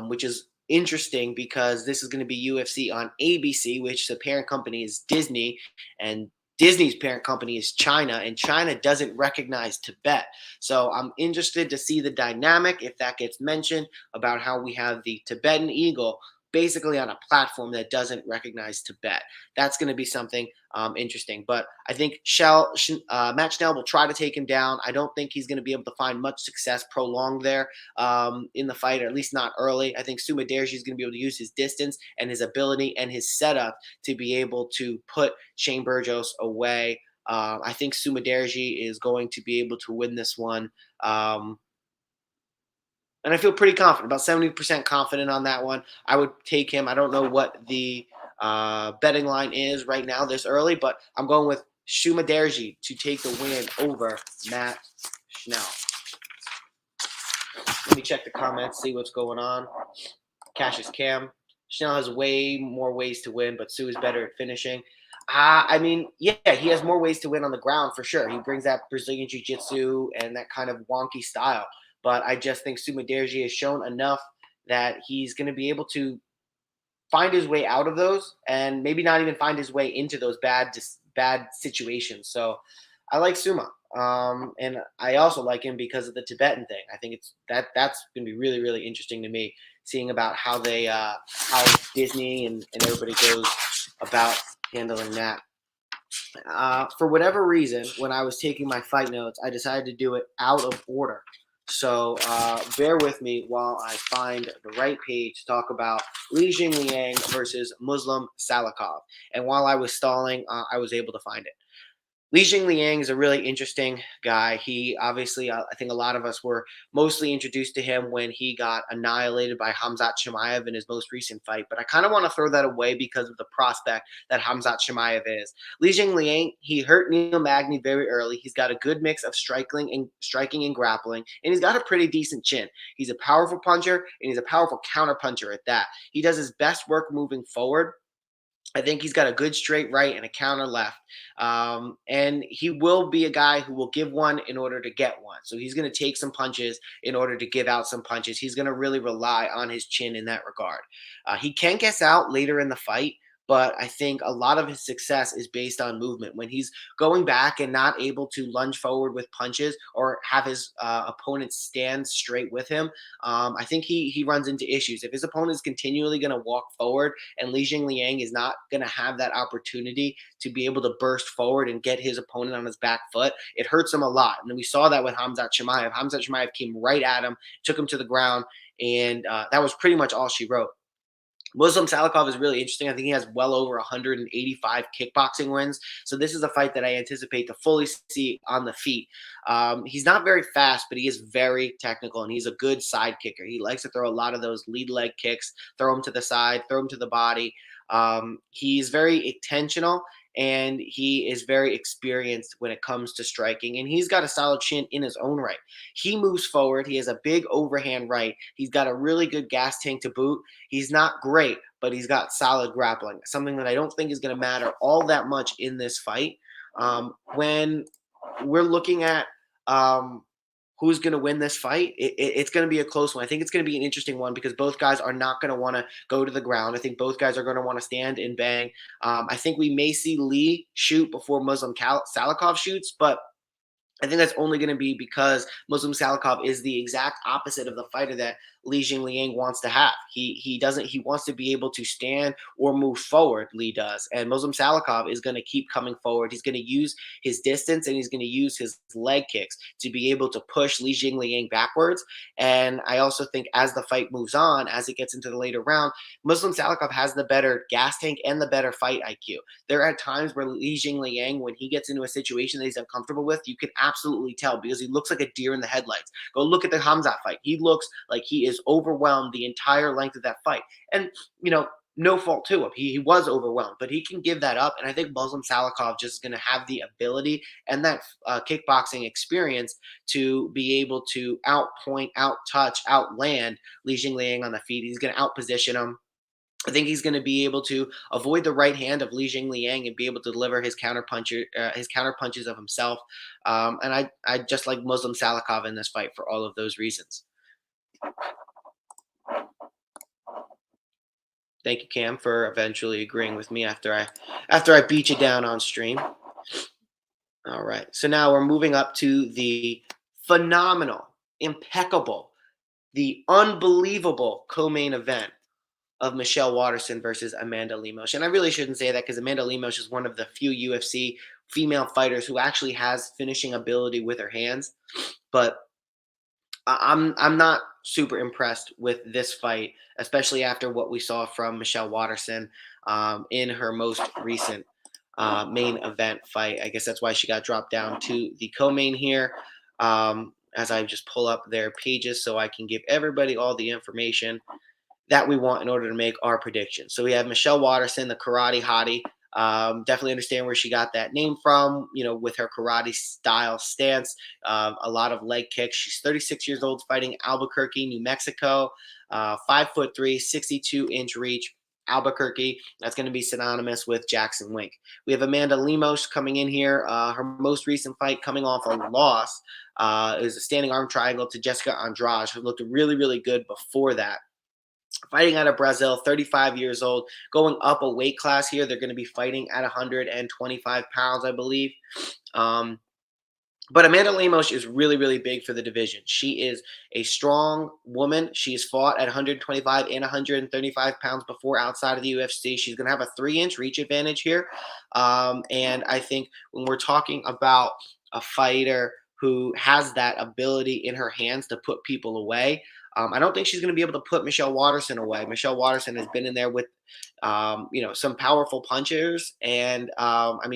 which is interesting because this is going to be UFC on ABC, which the parent company is Disney, and Disney's parent company is China, and China doesn't recognize Tibet. So I'm interested to see the dynamic, if that gets mentioned, about how we have the Tibetan Eagle basically on a platform that doesn't recognize Tibet. That's going to be something interesting. But I think Matt Schnell will try to take him down. I don't think he's going to be able to find much success prolonged there in the fight, or at least not early. I think Sumudaerji is going to be able to use his distance and his ability and his setup to be able to put Shane Burgos away. I think Sumudaerji is going to be able to win this one. And I feel pretty confident, about 70% confident on that one. I would take him. I don't know what the betting line is right now this early, but I'm going with Sumudaerji to take the win over Matt Schnell. Let me check the comments, see what's going on. Cassius Cam. Schnell has way more ways to win, but Sue is better at finishing. I mean, yeah, he has more ways to win on the ground for sure. He brings that Brazilian jiu-jitsu and that kind of wonky style. But I just think Sumudaerji has shown enough that he's going to be able to find his way out of those and maybe not even find his way into those bad situations. So I like Suma. And I also like him because of the Tibetan thing. I think that's going to be really, really interesting to me, seeing about how how Disney and everybody goes about handling that. For whatever reason, when I was taking my fight notes, I decided to do it out of order. So bear with me while I find the right page to talk about Li Jingliang versus Muslim Salikhov. And while I was stalling, I was able to find it. Li Jingliang is a really interesting guy. He obviously, I think a lot of us were mostly introduced to him when he got annihilated by Khamzat Chimaev in his most recent fight. But I kind of want to throw that away because of the prospect that Khamzat Chimaev is. Li Jingliang, he hurt Neil Magny very early. He's got a good mix of striking and grappling, and he's got a pretty decent chin. He's a powerful puncher, and he's a powerful counter puncher at that. He does his best work moving forward. I think he's got a good straight right and a counter left. And he will be a guy who will give one in order to get one. So he's going to take some punches in order to give out some punches. He's going to really rely on his chin in that regard. He can get out later in the fight. But I think a lot of his success is based on movement. When he's going back and not able to lunge forward with punches or have his opponent stand straight with him, I think he runs into issues. If his opponent is continually going to walk forward and Jingliang is not going to have that opportunity to be able to burst forward and get his opponent on his back foot, it hurts him a lot. And we saw that with Khamzat Chimaev. Khamzat Chimaev came right at him, took him to the ground, and that was pretty much all she wrote. Muslim Salikhov is really interesting. I think he has well over 185 kickboxing wins. So this is a fight that I anticipate to fully see on the feet. He's not very fast, but he is very technical, and he's a good side kicker. He likes to throw a lot of those lead leg kicks, throw him to the side, throw him to the body. He's very intentional, and he is very experienced when it comes to striking, and he's got a solid chin in his own right. He moves forward. He has a big overhand right. He's got a really good gas tank to boot. He's not great, but he's got solid grappling, something that I don't think is going to matter all that much in this fight. When we're looking at who's going to win this fight, it's going to be a close one. I think it's going to be an interesting one because both guys are not going to want to go to the ground. I think both guys are going to want to stand and bang. I think we may see Lee shoot before Muslim Salikhov shoots, but I think that's only going to be because Muslim Salikhov is the exact opposite of the fighter that Li Jingliang wants to have. He wants to be able to stand or move forward. Lee does, and Muslim Salikhov is going to keep coming forward. He's going to use his distance and he's going to use his leg kicks to be able to push Li Jingliang backwards. And I also think as the fight moves on, as it gets into the later round, Muslim Salikhov has the better gas tank and the better fight IQ. There are times where Li Jingliang, when he gets into a situation that he's uncomfortable with, you can absolutely tell because he looks like a deer in the headlights. Go look at the Khamzat fight. He looks like he is overwhelmed the entire length of that fight. And, no fault to him. He was overwhelmed, but he can give that up. And I think Muslim Salikhov just is going to have the ability and that kickboxing experience to be able to outpoint, out-touch, outland Li Jingliang on the feet. He's going to outposition him. I think he's going to be able to avoid the right hand of Li Jingliang and be able to deliver his counter punches of himself. And I just like Muslim Salikhov in this fight for all of those reasons. Thank you, Cam, for eventually agreeing with me after I beat you down on stream. All right, so now we're moving up to the phenomenal, impeccable, the unbelievable co-main event of Michelle Waterson versus Amanda Lemos. And I really shouldn't say that because Amanda Lemos is one of the few UFC female fighters who actually has finishing ability with her hands. But I'm not super impressed with this fight, especially after what we saw from Michelle Waterson in her most recent main event fight. I guess that's why she got dropped down to the co-main here. As I just pull up their pages so I can give everybody all the information that we want in order to make our predictions. So we have Michelle Waterson, the karate hottie. Definitely understand where she got that name from, with her karate style stance, a lot of leg kicks. She's 36 years old, fighting Albuquerque, New Mexico, 5'3", 62-inch reach. Albuquerque, that's going to be synonymous with Jackson Wink. We have Amanda Lemos coming in here. Her most recent fight coming off a loss is a standing arm triangle to Jessica Andrade, who looked really, really good before that. Fighting out of Brazil, 35 years old, going up a weight class here. They're going to be fighting at 125 pounds, I believe. But Amanda Lemos is really, really big for the division. She is a strong woman. She's fought at 125 and 135 pounds before outside of the UFC. She's going to have a 3-inch reach advantage here. And I think when we're talking about a fighter who has that ability in her hands to put people away, I don't think she's going to be able to put Michelle Waterson away. Michelle Waterson has been in there with, some powerful punchers. And,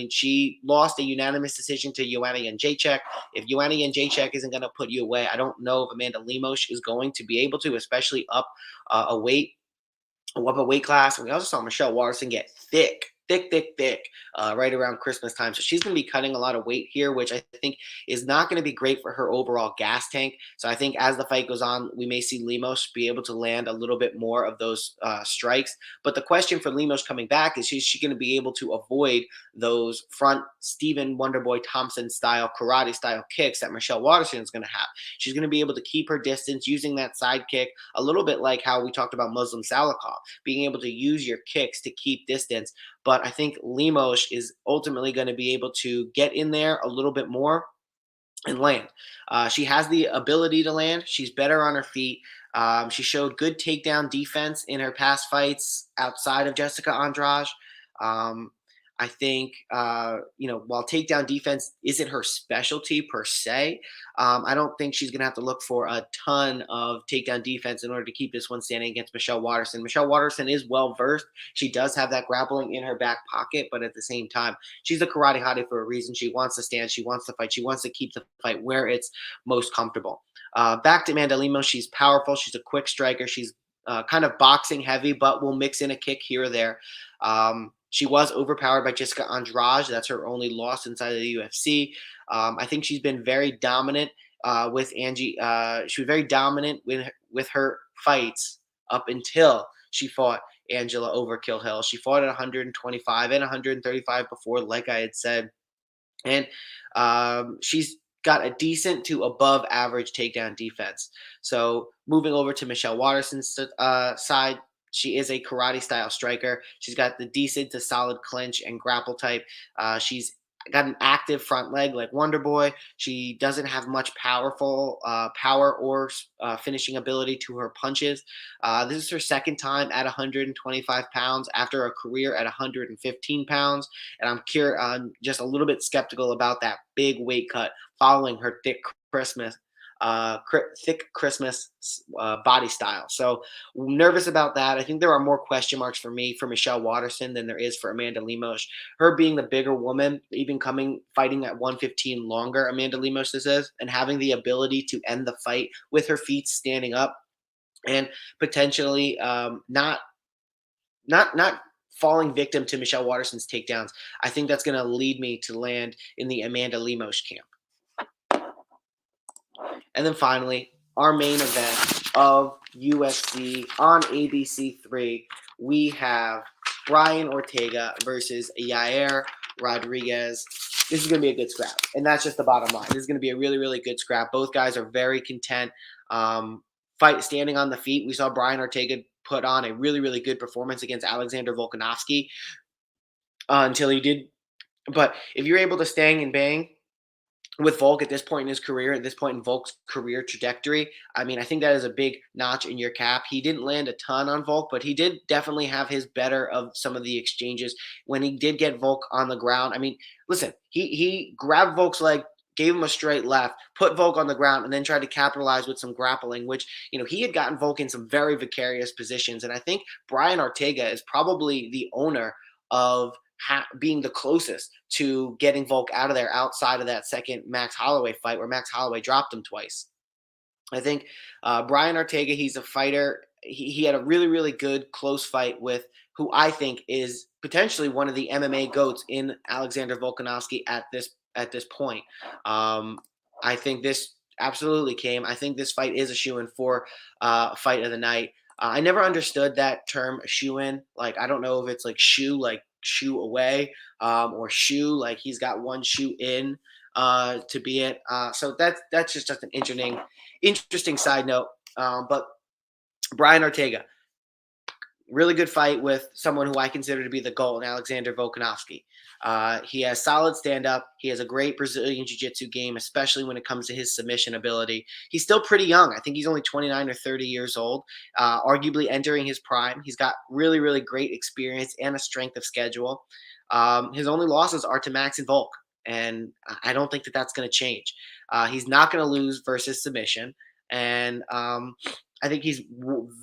she lost a unanimous decision to Joanna Jędrzejczyk. If Joanna Jędrzejczyk isn't going to put you away, I don't know if Amanda Lemos is going to be able to, especially up a weight class. And we also saw Michelle Waterson get thick thick, right around Christmas time. So she's going to be cutting a lot of weight here, which I think is not going to be great for her overall gas tank. So I think as the fight goes on, we may see Lemos be able to land a little bit more of those strikes. But the question for Lemos coming back is she going to be able to avoid those front Stephen Wonderboy Thompson style, karate style kicks that Michelle Waterson is going to have? She's going to be able to keep her distance using that side kick, a little bit like how we talked about Muslim Salikhov, being able to use your kicks to keep distance. But I think Lemos is ultimately going to be able to get in there a little bit more and land. She has the ability to land. She's better on her feet. She showed good takedown defense in her past fights outside of Jessica Andrade. I think, while takedown defense isn't her specialty per se, I don't think she's going to have to look for a ton of takedown defense in order to keep this one standing against Michelle Waterson. Michelle Waterson is well versed. She does have that grappling in her back pocket, but at the same time, she's a karate hottie for a reason. She wants to stand. She wants to fight. She wants to keep the fight where it's most comfortable. Back to Amanda Lemos. She's powerful. She's a quick striker. She's kind of boxing heavy, but will mix in a kick here or there. She was overpowered by Jessica Andrade. That's her only loss inside of the UFC. I think she's been very dominant with Angie. She was very dominant with her fights up until she fought Angela Overkill Hill. She fought at 125 and 135 before, like I had said. And she's got a decent to above average takedown defense. So moving over to Michelle Waterson's side, she is a karate style striker. She's got the decent to solid clinch and grapple type. She's got an active front leg like Wonder Boy. She doesn't have much power or finishing ability to her punches. This is her second time at 125 pounds after a career at 115 pounds. And I'm just a little bit skeptical about that big weight cut following her thick Christmas body style. So nervous about that. I think there are more question marks for me for Michelle Waterson than there is for Amanda Lemos. Her being the bigger woman, even fighting at 115 longer, Amanda Lemos this is, and having the ability to end the fight with her feet standing up and potentially not falling victim to Michelle Waterson's takedowns. I think that's going to lead me to land in the Amanda Lemos camp. And then finally, our main event of UFC on ABC3, we have Brian Ortega versus Yair Rodriguez. This is going to be a good scrap, and that's just the bottom line. This is going to be a really, really good scrap. Both guys are very content standing on the feet. We saw Brian Ortega put on a really, really good performance against Alexander Volkanovski until he did. But if you're able to stang and bang with Volk at this point in his career, at this point in Volk's career trajectory, I mean, I think that is a big notch in your cap. He didn't land a ton on Volk, but he did definitely have his better of some of the exchanges when he did get Volk on the ground. I mean, listen, he grabbed Volk's leg, gave him a straight left, put Volk on the ground, and then tried to capitalize with some grappling, which, he had gotten Volk in some very precarious positions. And I think Brian Ortega is probably the owner of being the closest to getting Volk out of there outside of that second Max Holloway fight where Max Holloway dropped him twice. I think Brian Ortega, he's a fighter. He had a really, really good close fight with who I think is potentially one of the MMA GOATs in Alexander Volkanovski at this point. I think this absolutely came. I think this fight is a shoo-in for fight of the night. I never understood that term shoe-in. Like, I don't know if it's like shoe, like shoe away, or shoe, like he's got one shoe in to be it. So that's just an interesting side note. But Brian Ortega, really good fight with someone who I consider to be the GOAT in Alexander Volkanovski. He has solid stand-up. He has a great Brazilian jiu-jitsu game, especially when it comes to his submission ability. He's still pretty young. I think he's only 29 or 30 years old, arguably entering his prime. He's got really, really great experience and a strength of schedule. His only losses are to Max and Volk, and I don't think that that's going to change. He's not going to lose versus submission, and I think he's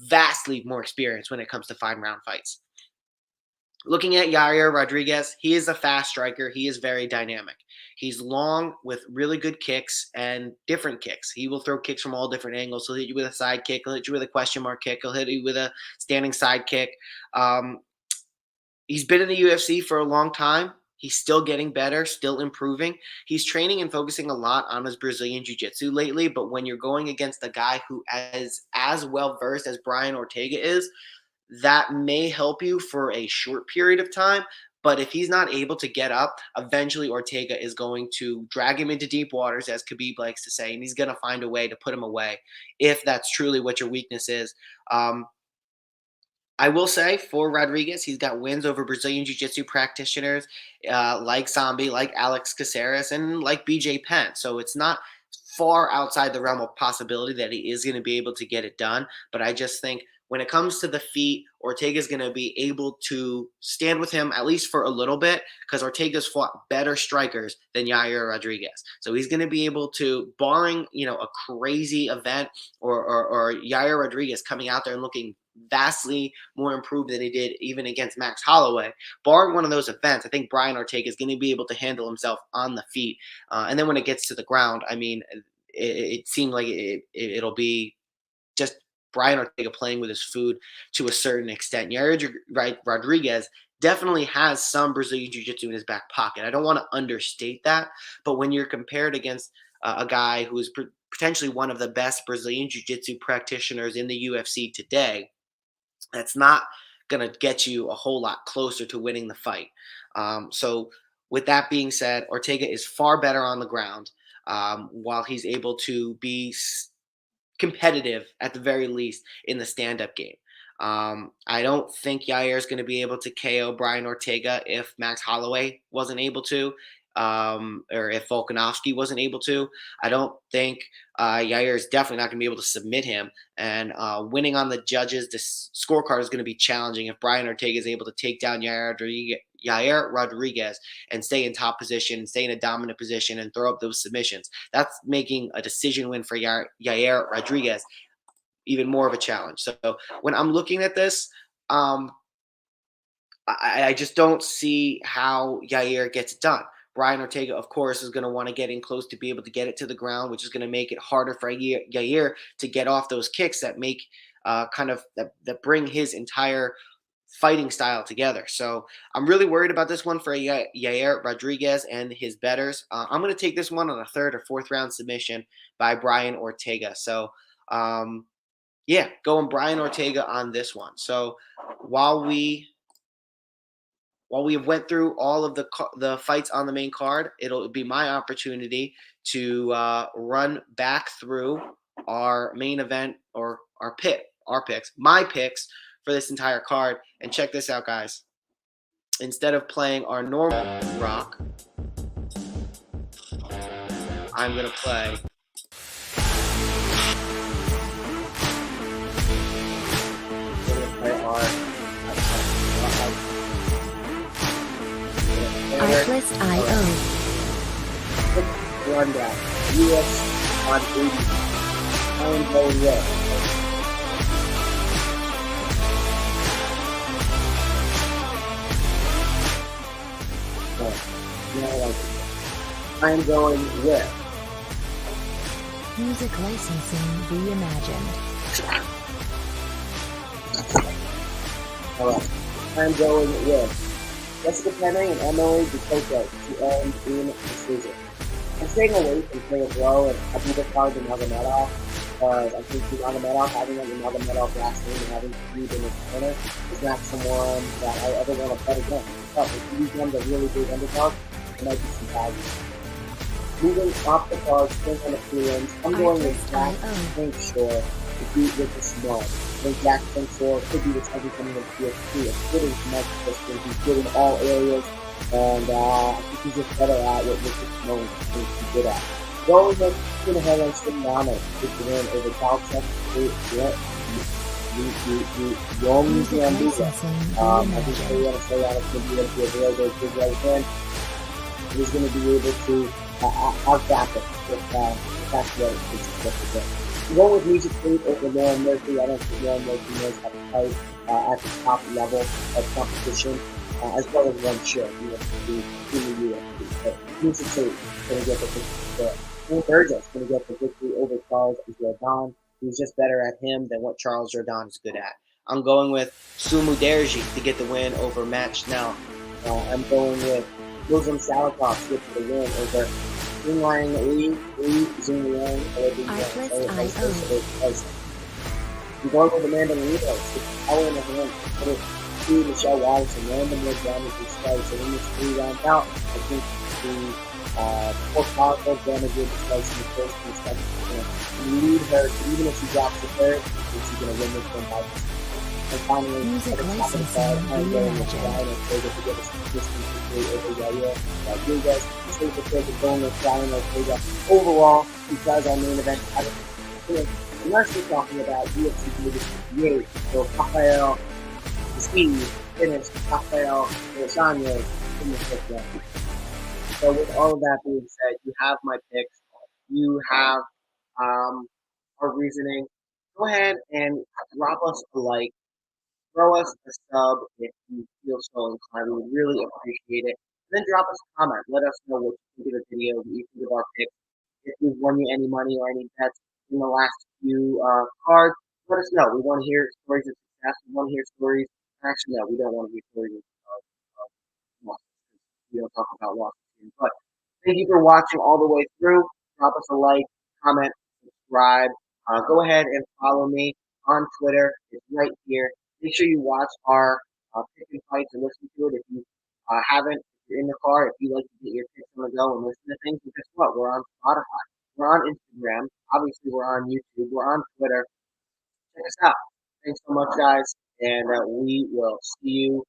vastly more experienced when it comes to 5-round fights. Looking at Yair Rodriguez, he is a fast striker. He is very dynamic. He's long with really good kicks and different kicks. He will throw kicks from all different angles. He'll hit you with a side kick. He'll hit you with a question mark kick. He'll hit you with a standing side kick. He's been in the UFC for a long time. He's still getting better, still improving. He's training and focusing a lot on his Brazilian jiu-jitsu lately, but when you're going against a guy who is as well versed as Brian Ortega is, that may help you for a short period of time. But if he's not able to get up, eventually Ortega is going to drag him into deep waters, as Khabib likes to say, and he's going to find a way to put him away if that's truly what your weakness is. I will say for Rodriguez, he's got wins over Brazilian Jiu-Jitsu practitioners like Zombie, like Alex Caceres, and like BJ Penn. So it's not far outside the realm of possibility that he is going to be able to get it done. But I just think when it comes to the feet, Ortega's going to be able to stand with him at least for a little bit because Ortega's fought better strikers than Yair Rodriguez. So he's going to be able to, barring a crazy event or Yair Rodriguez coming out there and looking vastly more improved than he did even against Max Holloway. Barring one of those events, I think Brian Ortega is going to be able to handle himself on the feet. And then when it gets to the ground, I mean, it seemed like it'll be just Brian Ortega playing with his food to a certain extent. Yair Rodriguez definitely has some Brazilian Jiu-Jitsu in his back pocket. I don't want to understate that, but when you're compared against a guy who is potentially one of the best Brazilian Jiu-Jitsu practitioners in the UFC today, that's not going to get you a whole lot closer to winning the fight. So with that being said, Ortega is far better on the ground while he's able to be competitive at the very least in the stand-up game. I don't think Yair is going to be able to KO Brian Ortega if Max Holloway wasn't able to, or if Volkanovski wasn't able to. I don't think Yair is definitely not going to be able to submit him. And winning on the judges, this scorecard is going to be challenging if Brian Ortega is able to take down Yair Rodriguez and stay in top position and stay in a dominant position and throw up those submissions. That's making a decision win for Yair Rodriguez even more of a challenge. So when I'm looking at this, I just don't see how Yair gets it done. Brian Ortega, of course, is going to want to get in close to be able to get it to the ground, which is going to make it harder for Yair to get off those kicks that make that bring his entire fighting style together. So I'm really worried about this one for Yair Rodriguez and his bettors. I'm going to take this one on a third or fourth round submission by Brian Ortega. So yeah, going Brian Ortega on this one. So while we have went through all of the fights on the main card, it'll be my opportunity to run back through our main event or my picks for this entire card. And check this out, guys. Instead of playing our normal rock, I'm going to play Artlist.io. Rundown. US on 80. I'm going well. I'm going with Music licensing reimagined. Alright. I'm going with Jessica Penne and Emily Ducote to end in decision. I'm staying away from Claire Blow and Abubakar card than Nurmagomedov because I think Nurmagomedov, having Nurmagomedov last name and having Khabib in his corner is not someone that I ever want to bet against. But if these ones are really big underdogs, there might be some value. Moving off the card, sprint on the prelims, I'm going with Jack Shore to beat with the Schnell. I think Jack Shore could be this everything in the UFC. It's good in connect distance, he's good in all areas, and I think he's just better at what Richard Schnell is good at. Going with Sumudaerji and Stimano to win over Calcef, Young Zambia. I think they want to say out of Zambia to a real good right hand. He's going to be able to outgap it if that's what it's supposed to be. Going with Music Tate over Lauren Murphy, I don't think Lauren Murphy knows how to fight at the top level of competition, as well as one share in the UFC. So Music Tate is going to get the victory there. Burgos is going to get the victory over Charles Jourdain. He's just better at him than what Charles Jourdain is good at. I'm going with Sumudaerji to get the win over Matt Schnell. I'm going with Salikhov to get the win over Jingliang Jingliang. I'm going with Amanda Lemos to power in the hand. Put it to Michelle Waterson, randomly damage his strikes. So in this 3-round bout, I think the more powerful damage will be placed in the first and the second. You need her, even if she drops the third, she's going to win this one by mistake. And finally, at the top of the card, I'm going with Ryan Ortega to get a consistent victory over Yair Rodriguez. I think Ortega going with Ryan Ortega overall because our main event hasn't been unless we're talking about UFC Vegas 58, so Rafael Steve finished Rafael Rosano in the fifth round. So with all of that being said, you have my picks, you have our reasoning. Go ahead and drop us a like, throw us a sub if you feel so inclined. We would really appreciate it. And then drop us a comment. Let us know what you think of the video, what you think of our picks. If we've won you any money or any bets in the last few cards, let us know. We want to hear stories of success. We want to hear stories. Actually, no, we don't want to hear stories of losses. We don't talk about losses here. But thank you for watching all the way through. Drop us a like, comment, subscribe. Go ahead and follow me on Twitter. It's right here. Make sure you watch our Pickin fights and listen to it. If you haven't, if you're in the car, if you like to get your picks on the go and listen to things, well, guess what? We're on Spotify. We're on Instagram. Obviously, we're on YouTube. We're on Twitter. Check us out. Thanks so much, guys. And we will see you